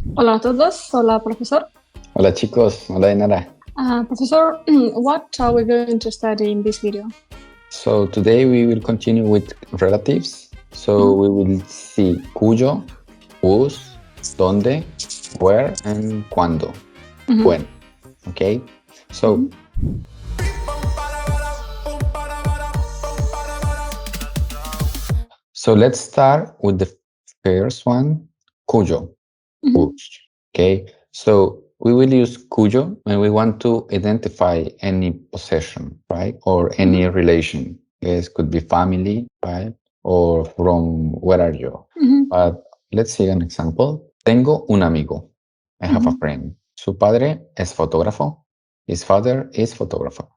Hola a todos, hola profesor. Hola chicos, hola Dinara. Professor, what are we going to study in this video? So today we will continue with relatives. So we will see cuyo, whose, donde, where, and cuando. When. Okay. So so let's start with the first one, cuyo. Whose. Okay. So we will use cuyo when we want to identify any possession, right? Or any relation. Yes, could be family, right? Or from where are you? But let's see an example. Tengo un amigo. I have a friend. Su padre es fotógrafo. His father is photographer,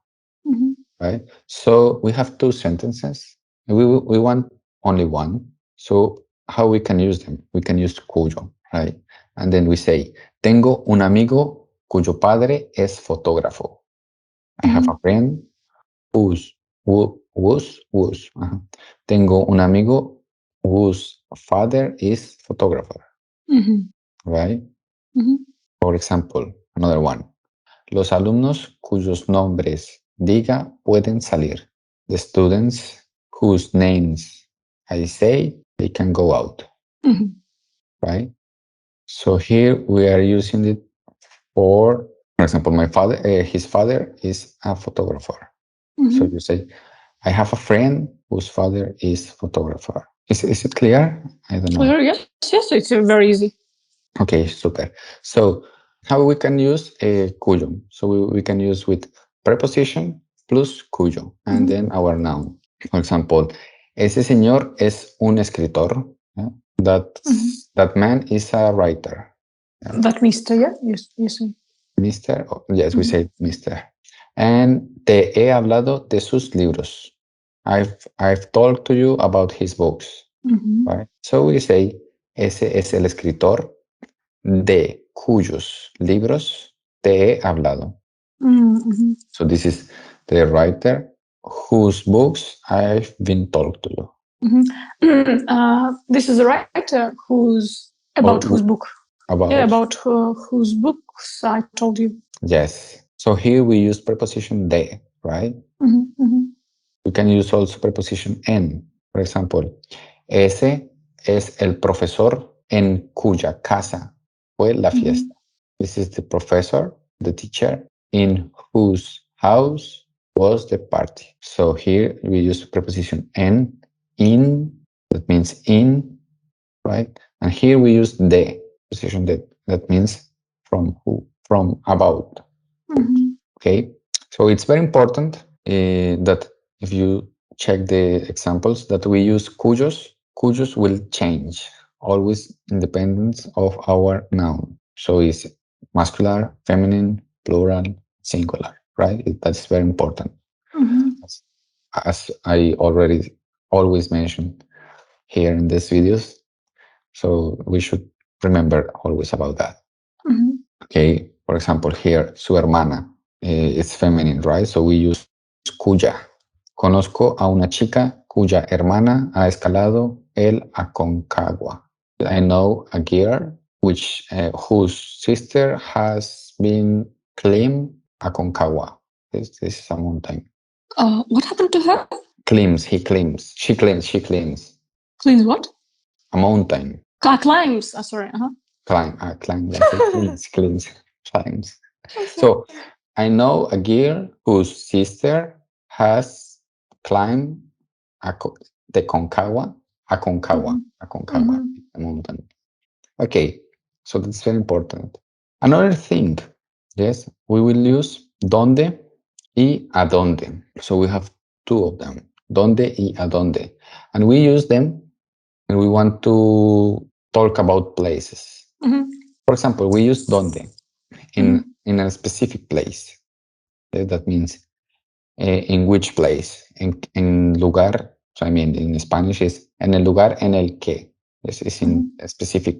right? So we have two sentences. We want only one. So how we can use them? We can use cuyo, right? And then we say, tengo un amigo cuyo padre es fotógrafo. I have a friend whose. Tengo un amigo whose father is photographer, right? For example, another one. Los alumnos cuyos nombres diga pueden salir. The students whose names I say, they can go out, right? So here we are using it for example, my father, his father is a photographer. So you say, I have a friend whose father is photographer. Is it clear? I don't know. Clear? Yes, it's very easy. Okay, super. So how we can use cuyo? So we can use with preposition plus cuyo, and then our noun. For example, ese señor es un escritor. Yeah? That man is a writer. Yeah? That Mr. Yeah, you say. Mister, oh, yes, we say Mister. And te he hablado de sus libros. I've talked to you about his books. Right? So we say, ese es el escritor de cuyos libros te he hablado. So this is the writer whose books I've been told to you. This is the writer whose about whose book. About Yeah, about whose books I told you. Yes. So here we use preposition de, right? We can use also preposition en. For example, ese es el profesor en cuya casa fue la fiesta. This is the professor, the teacher, in whose house was the party. So here we use preposition en, in, that means in, right? And here we use de, preposition de, that means from who, from about. Okay, so it's very important that if you check the examples that we use cuyos, cuyos will change always independent of our noun. So it's masculine, feminine, plural, singular, right? That's very important. As I already always mention here in these videos. So we should remember always about that. Okay, for example, here, su hermana. It's feminine, right? So we use cuya. Conozco a una chica cuya hermana ha escalado el Aconcagua. I know a girl whose sister has been climbed Aconcagua. This is a mountain. What happened to her? She climbs. Cleans what? A mountain. Climbs. Sorry. Climb, climbs. So I know a girl whose sister has climbed the Aconcagua, a mountain. Okay, so that's very important. Another thing, yes, we will use donde y a donde. So we have two of them, donde y a donde. And we use them when we want to talk about places. For example, we use donde in a specific place. That means in which place, en lugar. So I mean, in Spanish is en el lugar en el que. This is in a specific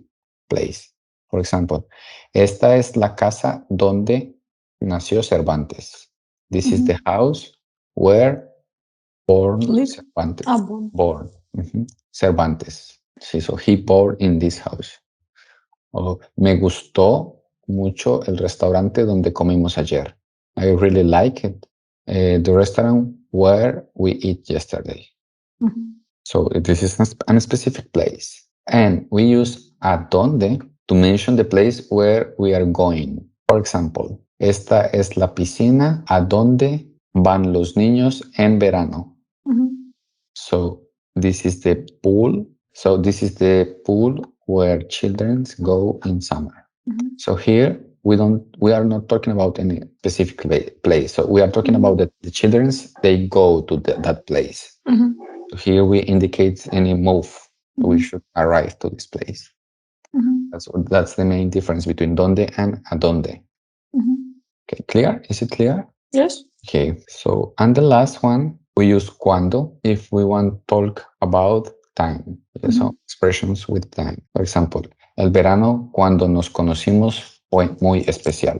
place. For example, esta es la casa donde nació Cervantes. This is the house where born Cervantes. Born. Cervantes. See, so he born in this house. O me gustó mucho el restaurante donde comimos ayer. I really like it. The restaurant where we eat yesterday. So this is a specific place. And we use a donde to mention the place where we are going. For example, esta es la piscina a donde van los niños en verano. So this is the pool. So this is the pool where children go in summer. So here we are not talking about any specific place. So we are talking about the children, they go to that place. So here we indicate any move. We should arrive to this place. That's the main difference between donde and a donde. Okay, clear? Is it clear? Yes. Okay, so, and the last one, we use cuando if we want to talk about time. So expressions with time. For example, el verano cuando nos conocimos fue muy especial.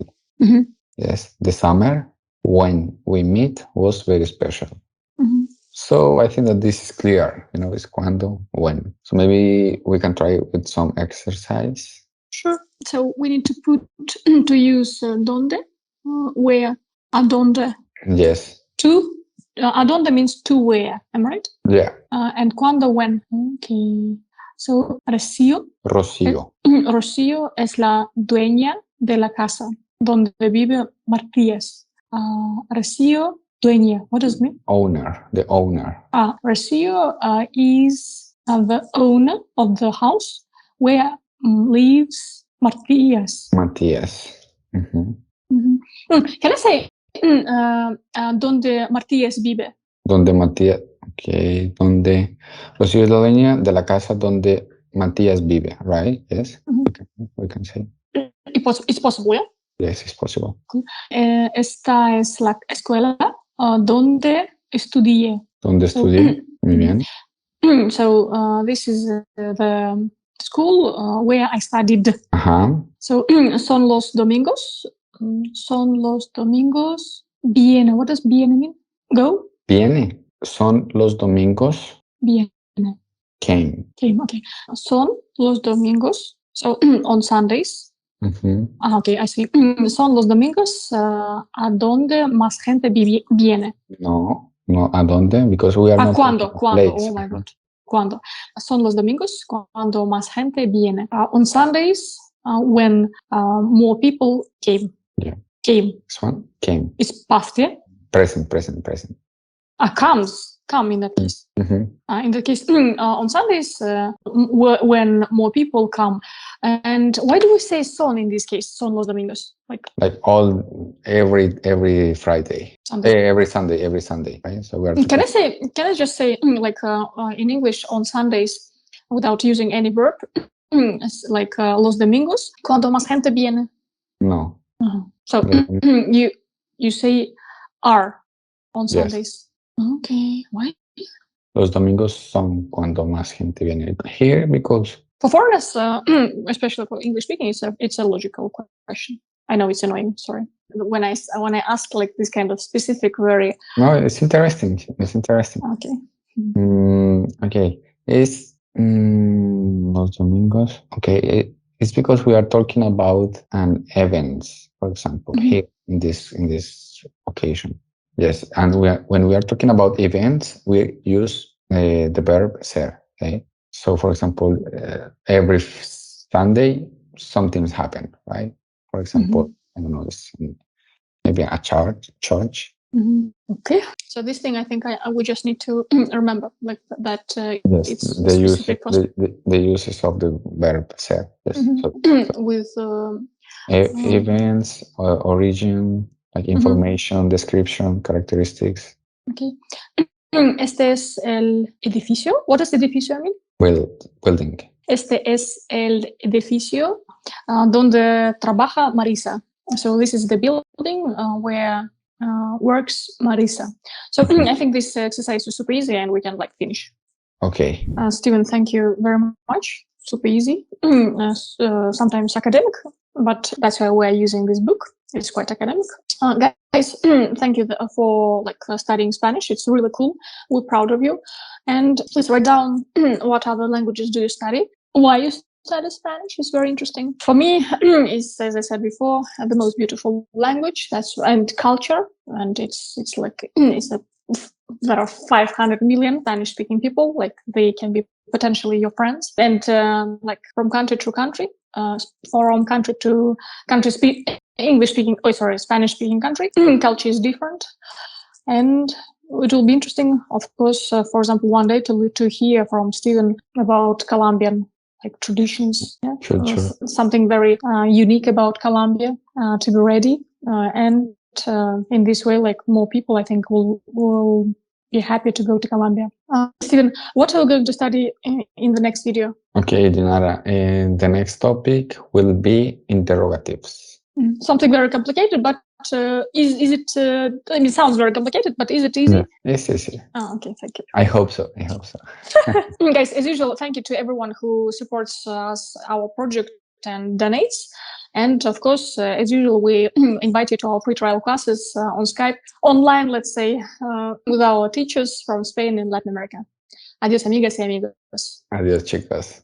Yes, the summer when we meet was very special. So I think that this is clear, it's cuando, when. So maybe we can try with some exercise. Sure. So we need to use donde, where, a donde. Yes. To, a donde means to where, am I right? Yeah. And cuando, when. Okay. So Rocío. Rocío es la dueña de la casa donde vive Matías. Rocío, dueña. What does it mean? Owner, the owner. Rocío is the owner of the house where lives Matías. Can I say donde Matías vive? Donde Matías, okay, donde Rocío es la dueña de la casa donde Matías vive, right? Yes, we can say. It's possible, yeah? Yes, it's possible. Esta es la escuela donde estudié. Donde estudié, muy bien. So this is the school where I studied. So son los domingos. Son los domingos. Viene. What does viene mean? Go? Viene. Son los domingos. Viene. Came. Okay. Son los domingos. So on Sundays. Okay, I see. Son los domingos a donde más gente viene. No, ¿a dónde? Because we are not. ¿Cuándo? Oh my God. ¿Cuándo? Son los domingos cuando más gente viene. On Sundays, when more people came. Yeah. Came. This one? Came. It's past, yeah? Present. Come in that case. In that case, on Sundays, when more people come. And why do we say son in this case? Son los domingos. Like every Friday. Every Sunday, right? So we are. Can I just say like in English on Sundays without using any verb? Like los domingos, cuando más gente viene. No. So you say are on Sundays. Okay, why? Los domingos son cuando más gente viene here because for foreigners, especially for English speaking, it's a logical question. I know it's annoying. Sorry. When I ask like this kind of specific, very. No, it's interesting. Okay. Okay. It's los domingos. Okay. It's because we are talking about an event, for example, here in this occasion. Yes, and when we are talking about events, we use the verb ser. Okay, so for example, every Sunday something's happen, right? For example, I don't know, maybe a church. Okay, so this thing I think we just need to remember like that. Yes, it's the uses of the verb ser. Yes, with events, origin. Like information, description, characteristics. Okay. Este es el edificio. What does edificio mean? Building. Este es el edificio donde trabaja Marisa. So this is the building where works Marisa. So I think this exercise is super easy and we can like finish. Okay. Steven, thank you very much. Super easy. Sometimes academic, but that's why we're using this book. It's quite academic. Guys, thank you for studying Spanish. It's really cool. We're proud of you. And please write down what other languages do you study, why you study Spanish. It's very interesting. For me, it's, as I said before, the most beautiful language. And culture. And it's like there are 500 million Spanish-speaking people. Like they can be potentially your friends. And like from country to country, from country to country, Spanish-speaking country, culture is different. And it will be interesting, of course, for example, one day to hear from Steven about Colombian like traditions, something very unique about Colombia, to be ready. And in this way, like more people, I think, will be happy to go to Colombia. Steven, what are we going to study in the next video? Okay, Dinara, and the next topic will be interrogatives. Something very complicated, but is it? I mean, it sounds very complicated, but is it easy? Yeah, it's easy. Oh, okay, thank you. I hope so. Guys, as usual, thank you to everyone who supports us, our project, and donates. And of course, as usual, we invite you to our free trial classes on Skype, online, let's say, with our teachers from Spain and Latin America. Adiós, amigas y amigos. Adiós, chicas.